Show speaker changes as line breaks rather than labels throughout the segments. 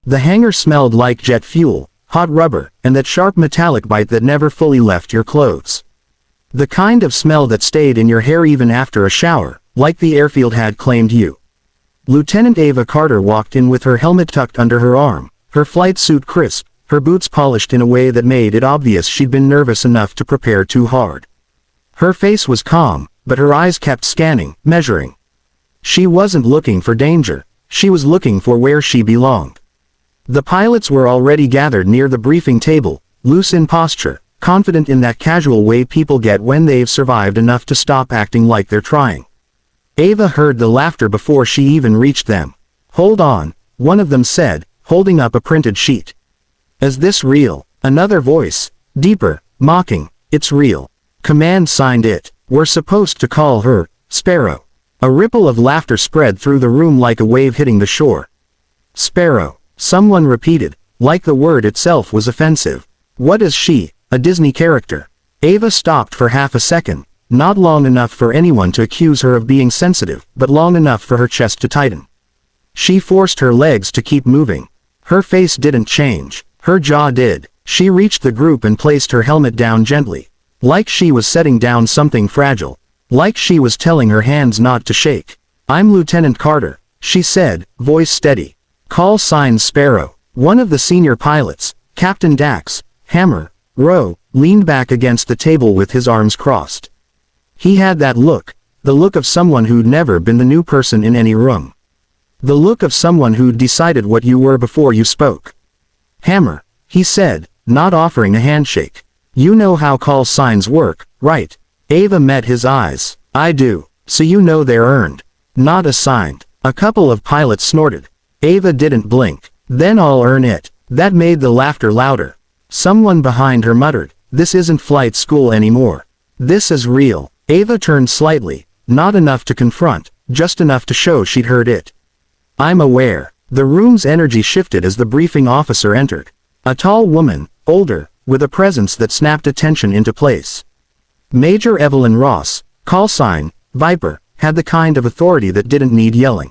The hangar smelled like jet fuel, hot rubber, and that sharp metallic bite that never fully left your clothes. The kind of smell that stayed in your hair even after a shower, like the airfield had claimed you. Lieutenant Ava Carter walked in with her helmet tucked under her arm, her flight suit crisp, her boots polished in a way that made it obvious she'd been nervous enough to prepare too hard. Her face was calm, but her eyes kept scanning, measuring. She wasn't looking for danger, she was looking for where she belonged. The pilots were already gathered near the briefing table, loose in posture, confident in that casual way people get when they've survived enough to stop acting like they're trying. Ava heard the laughter before she even reached them. "Hold on," one of them said, holding up a printed sheet. "Is this real?" Another voice, deeper, mocking, "It's real. Command signed it. We're supposed to call her Sparrow." A ripple of laughter spread through the room like a wave hitting the shore. "Sparrow," someone repeated, like the word itself was offensive. "What is she, a Disney character?" Ava stopped for half a second, not long enough for anyone to accuse her of being sensitive, but long enough for her chest to tighten. She forced her legs to keep moving. Her face didn't change, her jaw did. She reached the group and placed her helmet down gently, like she was setting down something fragile, like she was telling her hands not to shake. "I'm Lieutenant Carter," she said, voice steady. "Call sign Sparrow." One of the senior pilots, Captain Dax, Hammer, Rowe, leaned back against the table with his arms crossed. He had that look, the look of someone who'd never been the new person in any room. The look of someone who'd decided what you were before you spoke. "Hammer," he said, not offering a handshake. "You know how call signs work, right?" Ava met his eyes. "I do. So you know they're earned, not assigned." A couple of pilots snorted. Ava didn't blink. "Then I'll earn it." That made the laughter louder. Someone behind her muttered, "This isn't flight school anymore. This is real." Ava turned slightly, not enough to confront, just enough to show she'd heard it. "I'm aware." The room's energy shifted as the briefing officer entered. A tall woman, older, with a presence that snapped attention into place. Major Evelyn Ross, call sign, Viper, had the kind of authority that didn't need yelling.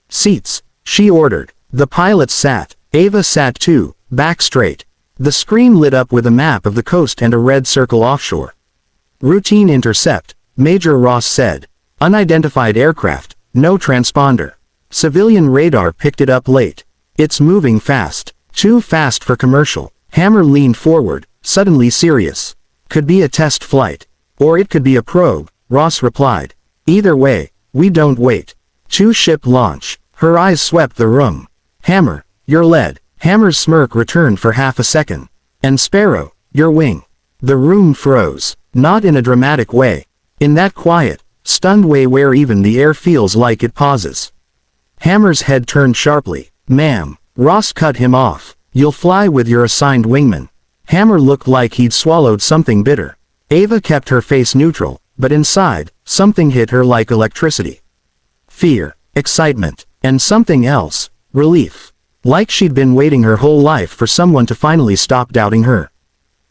"Seats," she ordered. The pilots sat. Ava sat too, back straight. The screen lit up with a map of the coast and a red circle offshore. "Routine intercept," Major Ross said. "Unidentified aircraft, no transponder. Civilian radar picked it up late. It's moving fast. Too fast for commercial." Hammer leaned forward, suddenly serious. "Could be a test flight. Or it could be a probe," Ross replied. "Either way, we don't wait. Two-ship launch." Her eyes swept the room. "Hammer, you're lead." Hammer's smirk returned for half a second. "And Sparrow, your wing." The room froze, not in a dramatic way. In that quiet, stunned way where even the air feels like it pauses. Hammer's head turned sharply. "Ma'am." Ross cut him off. "You'll fly with your assigned wingman." Hammer looked like he'd swallowed something bitter. Ava kept her face neutral, but inside, something hit her like electricity. Fear, excitement, and something else, relief. Like she'd been waiting her whole life for someone to finally stop doubting her.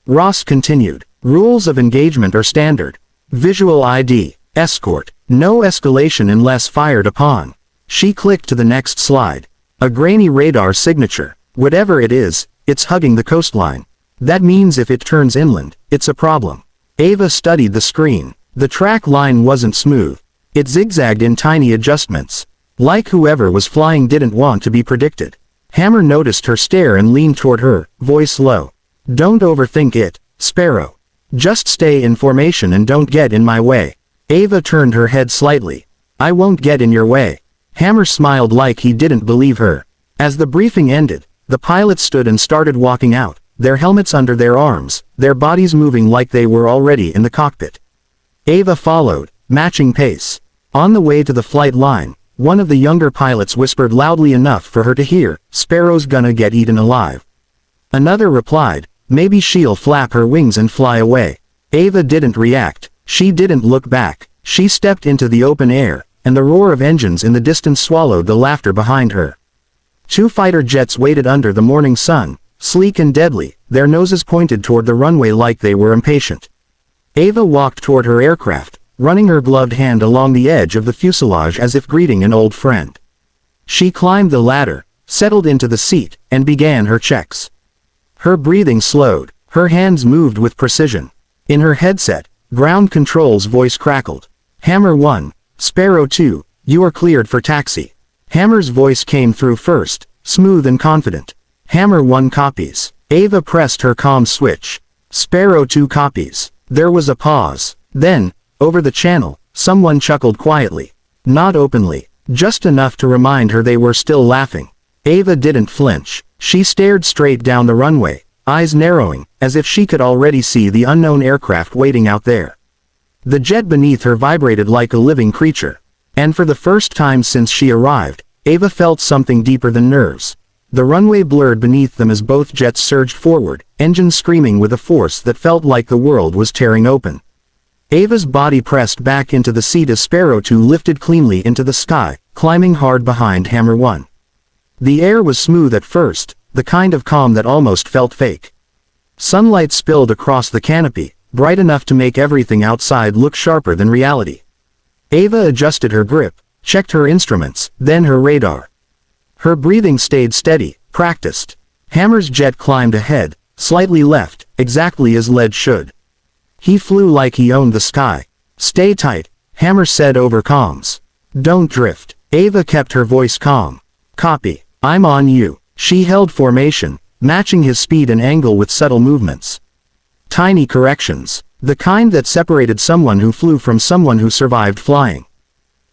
Ross continued. "Rules of engagement are standard. Visual ID, escort, no escalation unless fired upon." She clicked to the next slide. "A grainy radar signature. Whatever it is, it's hugging the coastline. That means if it turns inland, it's a problem." Ava studied the screen. The track line wasn't smooth. It zigzagged in tiny adjustments. Like whoever was flying didn't want to be predicted. Hammer noticed her stare and leaned toward her, voice low. "Don't overthink it, Sparrow. Just stay in formation and don't get in my way." Ava turned her head slightly. "I won't get in your way." Hammer smiled like he didn't believe her. As the briefing ended, the pilots stood and started walking out, their helmets under their arms, their bodies moving like they were already in the cockpit. Ava followed, matching pace. On the way to the flight line, one of the younger pilots whispered loudly enough for her to hear, "Sparrow's gonna get eaten alive." Another replied, "Maybe she'll flap her wings and fly away." Ava didn't react. She didn't look back. She stepped into the open air, and the roar of engines in the distance swallowed the laughter behind her. Two fighter jets waited under the morning sun, sleek and deadly, their noses pointed toward the runway like they were impatient. Ava walked toward her aircraft, running her gloved hand along the edge of the fuselage as if greeting an old friend. She climbed the ladder, settled into the seat, and began her checks. Her breathing slowed, her hands moved with precision. In her headset, ground control's voice crackled. Hammer 1, Sparrow 2, you are cleared for taxi. Hammer's voice came through first, smooth and confident. Hammer 1 copies. Ava pressed her comm switch. Sparrow 2 copies. There was a pause. Then, over the channel, someone chuckled quietly. Not openly, just enough to remind her they were still laughing. Ava didn't flinch. She stared straight down the runway, eyes narrowing, as if she could already see the unknown aircraft waiting out there. The jet beneath her vibrated like a living creature. And for the first time since she arrived, Ava felt something deeper than nerves. The runway blurred beneath them as both jets surged forward, engines screaming with a force that felt like the world was tearing open. Ava's body pressed back into the seat as Sparrow 2 lifted cleanly into the sky, climbing hard behind Hammer 1. The air was smooth at first, the kind of calm that almost felt fake. Sunlight spilled across the canopy, bright enough to make everything outside look sharper than reality. Ava adjusted her grip, checked her instruments, then her radar. Her breathing stayed steady, practiced. Hammer's jet climbed ahead, slightly left, exactly as lead should. He flew like he owned the sky. Stay tight, Hammer said over comms. Don't drift. Ava kept her voice calm. Copy. I'm on you. She held formation, matching his speed and angle with subtle movements. Tiny corrections. The kind that separated someone who flew from someone who survived flying.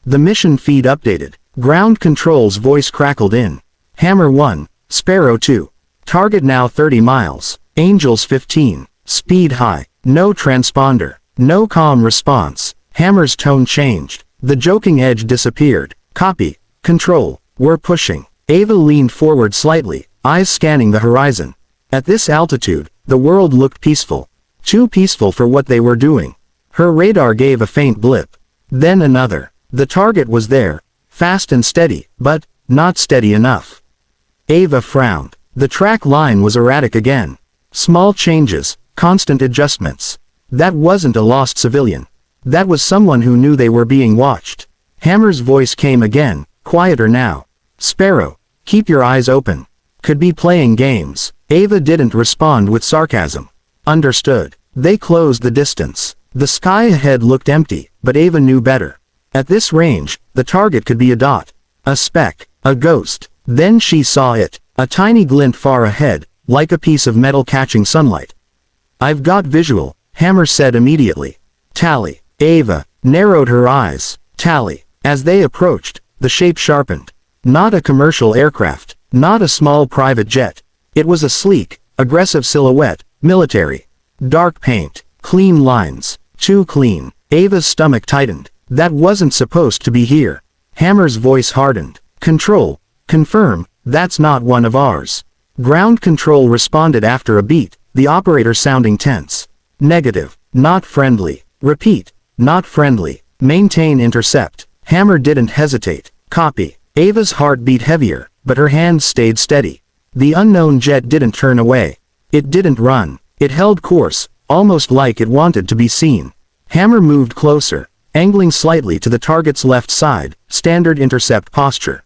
The mission feed updated. Ground control's voice crackled in. Hammer 1, Sparrow 2. Target now 30 miles. Angels 15. Speed high. No transponder. No comm response. Hammer's tone changed. The joking edge disappeared. Copy. Control. We're pushing. Ava leaned forward slightly, eyes scanning the horizon. At this altitude, the world looked peaceful. Too peaceful for what they were doing. Her radar gave a faint blip. Then another. The target was there. Fast and steady, but not steady enough. Ava frowned. The track line was erratic again. Small changes, constant adjustments. That wasn't a lost civilian. That was someone who knew they were being watched. Hammer's voice came again, quieter now. Sparrow, keep your eyes open. Could be playing games. Ava didn't respond with sarcasm. Understood. They closed the distance. The sky ahead looked empty, but Ava knew better. At this range, the target could be a dot, a speck, a ghost. Then she saw it, a tiny glint far ahead, like a piece of metal catching sunlight. I've got visual, Hammer said immediately. Tally. Ava narrowed her eyes. Tally. As they approached, the shape sharpened. Not a commercial aircraft, not a small private jet. It was a sleek, aggressive silhouette, military. Dark paint, clean lines, too clean. Ava's stomach tightened. That wasn't supposed to be here. Hammer's voice hardened. Control. Confirm, that's not one of ours. Ground control responded after a beat, the operator sounding tense. Negative. Not friendly. Repeat. Not friendly. Maintain intercept. Hammer didn't hesitate. Copy. Ava's heart beat heavier, but her hands stayed steady. The unknown jet didn't turn away. It didn't run. It held course, almost like it wanted to be seen. Hammer moved closer, angling slightly to the target's left side, standard intercept posture.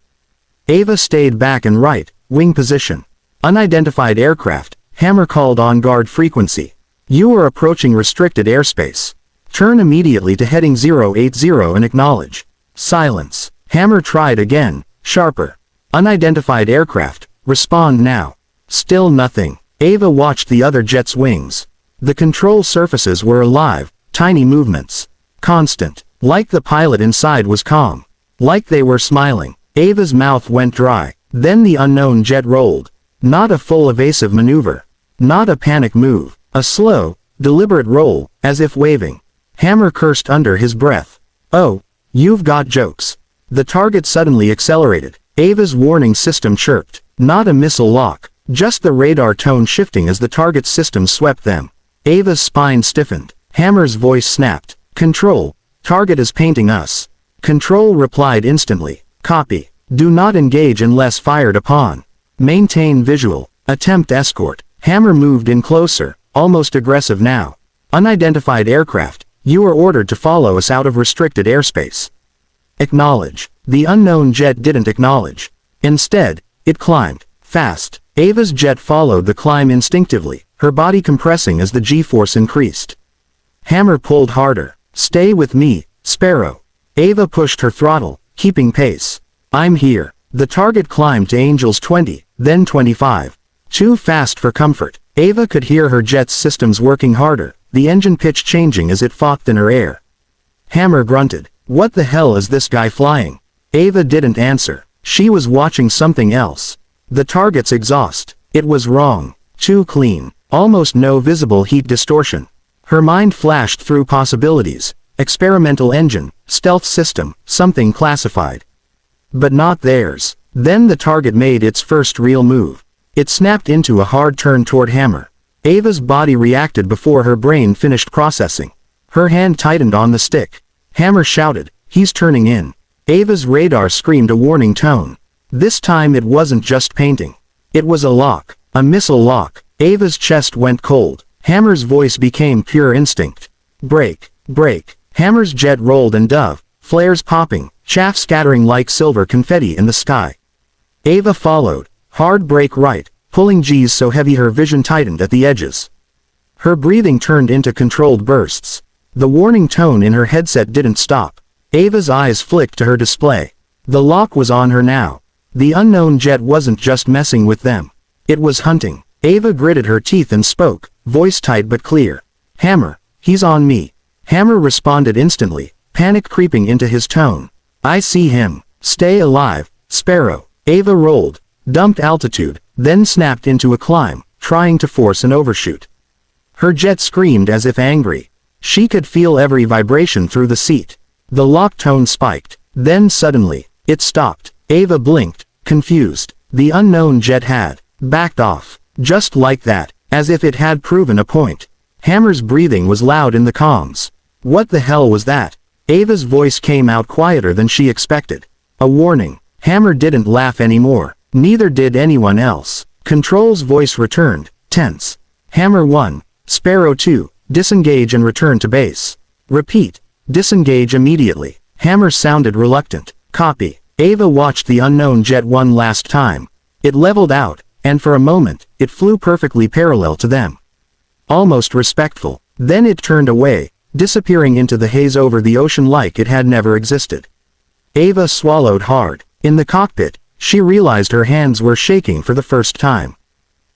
Ava stayed back and right, wing position. Unidentified aircraft, Hammer called on guard frequency. You are approaching restricted airspace. Turn immediately to heading 080 and acknowledge. Silence. Hammer tried again, sharper. Unidentified aircraft, respond now. Still nothing. Ava watched the other jet's wings. The control surfaces were alive, tiny movements. Constant. Like the pilot inside was calm. Like they were smiling. Ava's mouth went dry. Then the unknown jet rolled. Not a full evasive maneuver. Not a panic move. A slow, deliberate roll, as if waving. Hammer cursed under his breath. Oh, you've got jokes. The target suddenly accelerated. Ava's warning system chirped. Not a missile lock. Just the radar tone shifting as the target's system swept them. Ava's spine stiffened. Hammer's voice snapped. Control. Target is painting us. Control replied instantly. Copy. Do not engage unless fired upon. Maintain visual. Attempt escort. Hammer moved in closer, almost aggressive now. Unidentified aircraft, you are ordered to follow us out of restricted airspace. Acknowledge. The unknown jet didn't acknowledge. Instead, It climbed. Fast. Ava's jet followed the climb instinctively, her body compressing as the G-force increased. Hammer pulled harder. Stay with me, Sparrow. Ava pushed her throttle, keeping pace. I'm here. The target climbed to Angels 20, then 25. Too fast for comfort. Ava could hear her jet's systems working harder, the engine pitch changing as it fought thinner air. Hammer grunted. What the hell is this guy flying? Ava didn't answer. She was watching something else. The target's exhaust. It was wrong. Too clean. Almost no visible heat distortion. Her mind flashed through possibilities. Experimental engine, stealth system, something classified. But not theirs. Then the target made its first real move. It snapped into a hard turn toward Hammer. Ava's body reacted before her brain finished processing. Her hand tightened on the stick. Hammer shouted, "He's turning in." Ava's radar screamed a warning tone. This time it wasn't just painting. It was a lock. A missile lock. Ava's chest went cold. Hammer's voice became pure instinct. Brake. Brake. Hammer's jet rolled and dove, flares popping, chaff scattering like silver confetti in the sky. Ava followed. Hard brake right, pulling G's so heavy her vision tightened at the edges. Her breathing turned into controlled bursts. The warning tone in her headset didn't stop. Ava's eyes flicked to her display. The lock was on her now. The unknown jet wasn't just messing with them. It was hunting. Ava gritted her teeth and spoke, voice tight but clear. Hammer, he's on me. Hammer responded instantly, panic creeping into his tone. I see him. Stay alive, Sparrow. Ava rolled, dumped altitude, then snapped into a climb, trying to force an overshoot. Her jet screamed as if angry. She could feel every vibration through the seat. The lock tone spiked. Then suddenly, it stopped. Ava blinked, confused. The unknown jet had backed off. Just like that, as if it had proven a point. Hammer's breathing was loud in the comms. What the hell was that? Ava's voice came out quieter than she expected. A warning. Hammer didn't laugh anymore. Neither did anyone else. Control's voice returned, tense. Hammer 1, Sparrow 2, disengage and return to base. Repeat. Disengage immediately. Hammer sounded reluctant. Copy. Ava watched the unknown jet one last time. It leveled out, and for a moment, it flew perfectly parallel to them. Almost respectful. Then it turned away, disappearing into the haze over the ocean like it had never existed. Ava swallowed hard. In the cockpit, she realized her hands were shaking for the first time.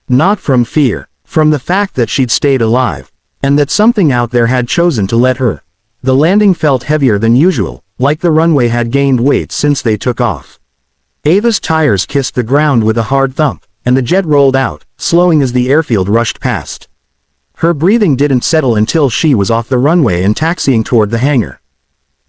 Not from fear, from the fact that she'd stayed alive, and that something out there had chosen to let her. The landing felt heavier than usual, like the runway had gained weight since they took off. Ava's tires kissed the ground with a hard thump, and the jet rolled out, slowing as the airfield rushed past. Her breathing didn't settle until she was off the runway and taxiing toward the hangar.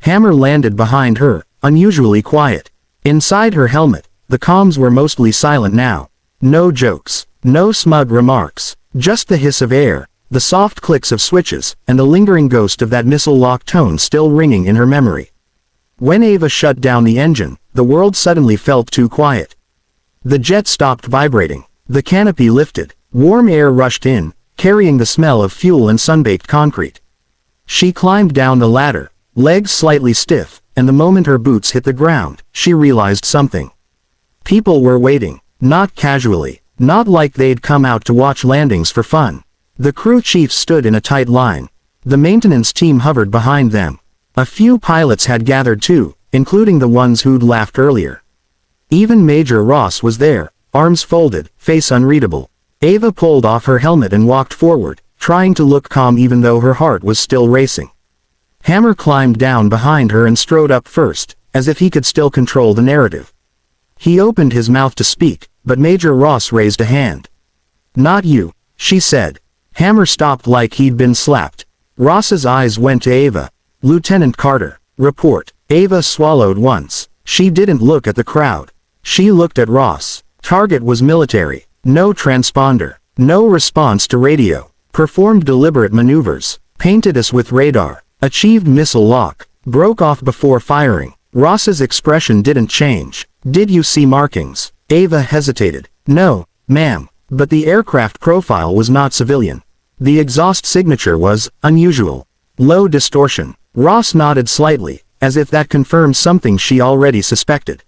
Hammer landed behind her, unusually quiet. Inside her helmet, the comms were mostly silent now. No jokes, no smug remarks, just the hiss of air, the soft clicks of switches, and the lingering ghost of that missile lock tone still ringing in her memory. When Ava shut down the engine, the world suddenly felt too quiet. The jet stopped vibrating. The canopy lifted. Warm air rushed in, carrying the smell of fuel and sunbaked concrete. She climbed down the ladder, legs slightly stiff, and the moment her boots hit the ground, she realized something. People were waiting, not casually, not like they'd come out to watch landings for fun. The crew chiefs stood in a tight line. The maintenance team hovered behind them. A few pilots had gathered too, including the ones who'd laughed earlier. Even Major Ross was there, arms folded, face unreadable. Ava pulled off her helmet and walked forward, trying to look calm even though her heart was still racing. Hammer climbed down behind her and strode up first, as if he could still control the narrative. He opened his mouth to speak, but Major Ross raised a hand. Not you, she said. Hammer stopped like he'd been slapped. Ross's eyes went to Ava. Lieutenant Carter, report. Ava swallowed once. She didn't look at the crowd. She looked at Ross. Target was military. No transponder. No response to radio. Performed deliberate maneuvers. Painted us with radar. Achieved missile lock. Broke off before firing. Ross's expression didn't change. Did you see markings? Ava hesitated. No, ma'am. But the aircraft profile was not civilian. The exhaust signature was unusual. Low distortion. Ross nodded slightly, as if that confirmed something she already suspected.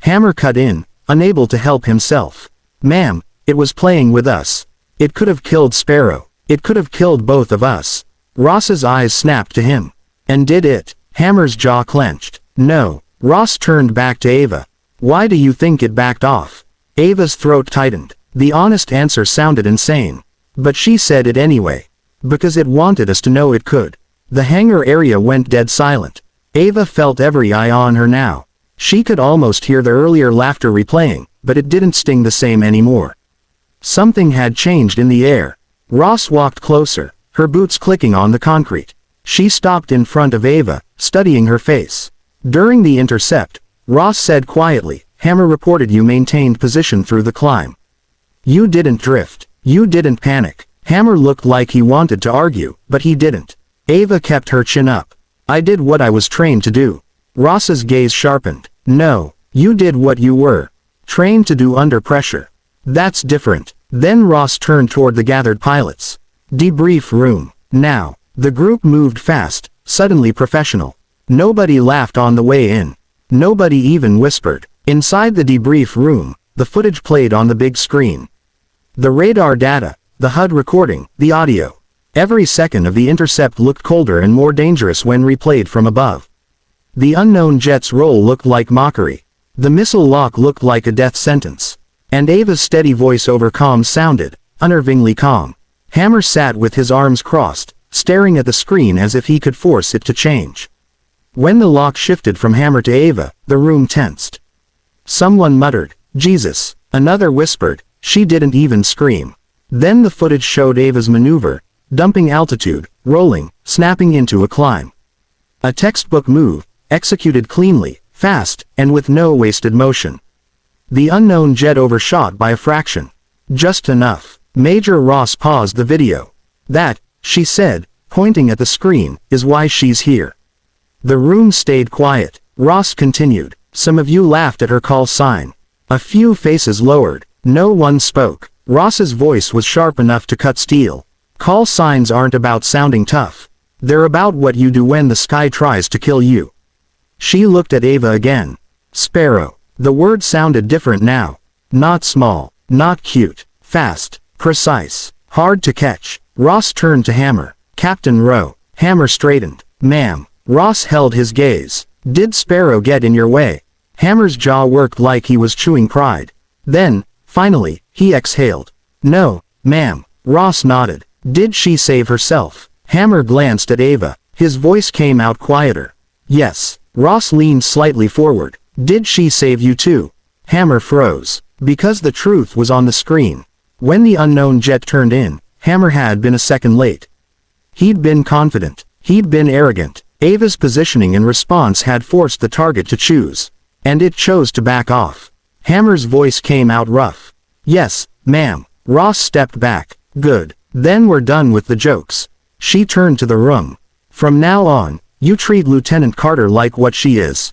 Hammer cut in. unable to help himself. Ma'am, it was playing with us. It could have killed Sparrow. It could have killed both of us. Ross's eyes snapped to him. And did it? Hammer's jaw clenched. No. Ross turned back to Ava. Why do you think it backed off? Ava's throat tightened. The honest answer sounded insane. But she said it anyway. Because it wanted us to know it could. The hangar area went dead silent. Ava felt every eye on her now. She could almost hear the earlier laughter replaying, but it didn't sting the same anymore. Something had changed in the air. Ross walked closer, her boots clicking on the concrete. She stopped in front of Ava, studying her face. During the intercept, Ross said quietly, Hammer reported you maintained position through the climb. You didn't drift. You didn't panic. Hammer looked like he wanted to argue, but he didn't. Ava kept her chin up. I did what I was trained to do. Ross's gaze sharpened. No, you did what you were trained to do under pressure. That's different. Then Ross turned toward the gathered pilots. Debrief room. Now. The group moved fast, suddenly professional. Nobody laughed on the way in. Nobody even whispered. Inside the debrief room, the footage played on the big screen. The radar data, the HUD recording, the audio. Every second of the intercept looked colder and more dangerous when replayed from above. The unknown jet's roll looked like mockery. The missile lock looked like a death sentence. And Ava's steady voice over comms sounded, unnervingly calm. Hammer sat with his arms crossed, staring at the screen as if he could force it to change. When the lock shifted from Hammer to Ava, the room tensed. Someone muttered, Jesus. Another whispered, she didn't even scream. Then the footage showed Ava's maneuver, dumping altitude, rolling, snapping into a climb. A textbook move, executed cleanly, fast, and with no wasted motion. The unknown jet overshot by a fraction. Just enough. Major Ross paused the video. That, she said, pointing at the screen, is why she's here. The room stayed quiet. Ross continued. Some of you laughed at her call sign. A few faces lowered. No one spoke. Ross's voice was sharp enough to cut steel. Call signs aren't about sounding tough. They're about what you do when the sky tries to kill you. She looked at Ava again. Sparrow. The word sounded different now. Not small. Not cute. Fast. Precise. Hard to catch. Ross turned to Hammer. Captain Rowe. Hammer straightened. Ma'am. Ross held his gaze. Did Sparrow get in your way? Hammer's jaw worked like he was chewing pride. Then, finally, he exhaled. No, ma'am. Ross nodded. Did she save herself? Hammer glanced at Ava. His voice came out quieter. Yes. Ross leaned slightly forward. Did she save you too? Hammer froze. Because the truth was on the screen. When the unknown jet turned in, Hammer had been a second late. He'd been confident. He'd been arrogant. Ava's positioning and response had forced the target to choose. And it chose to back off. Hammer's voice came out rough. Yes, ma'am. Ross stepped back. Good. Then we're done with the jokes. She turned to the room. From now on, you treat Lieutenant Carter like what she is.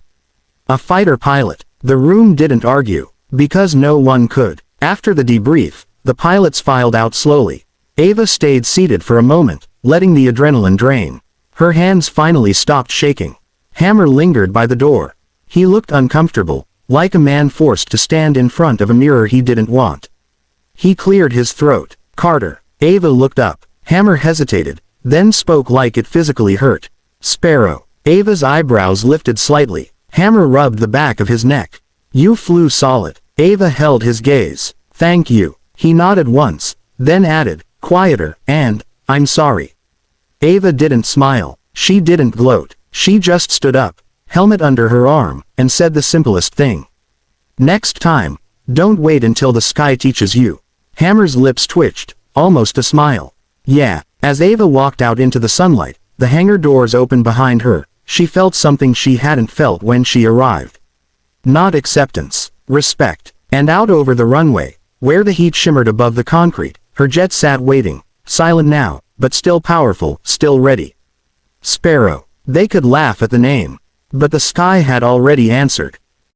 A fighter pilot. The room didn't argue. Because no one could. After the debrief, the pilots filed out slowly. Ava stayed seated for a moment, letting the adrenaline drain. Her hands finally stopped shaking. Hammer lingered by the door. He looked uncomfortable, like a man forced to stand in front of a mirror he didn't want. He cleared his throat. Carter. Ava looked up. Hammer hesitated, then spoke like it physically hurt. Sparrow. Ava's eyebrows lifted slightly. Hammer rubbed the back of his neck. You flew solid. Ava held his gaze. Thank you. He nodded once, then added, quieter, and, I'm sorry. Ava didn't smile. She didn't gloat. She just stood up, helmet under her arm, and said the simplest thing. Next time, don't wait until the sky teaches you. Hammer's lips twitched, almost a smile. Yeah. As Ava walked out into the sunlight, the hangar doors opened behind her. She felt something she hadn't felt when she arrived. Not acceptance. Respect. And out over the runway, where the heat shimmered above the concrete, her jet sat waiting, silent now, but still powerful, still ready. Sparrow. They could laugh at the name. But the sky had already answered.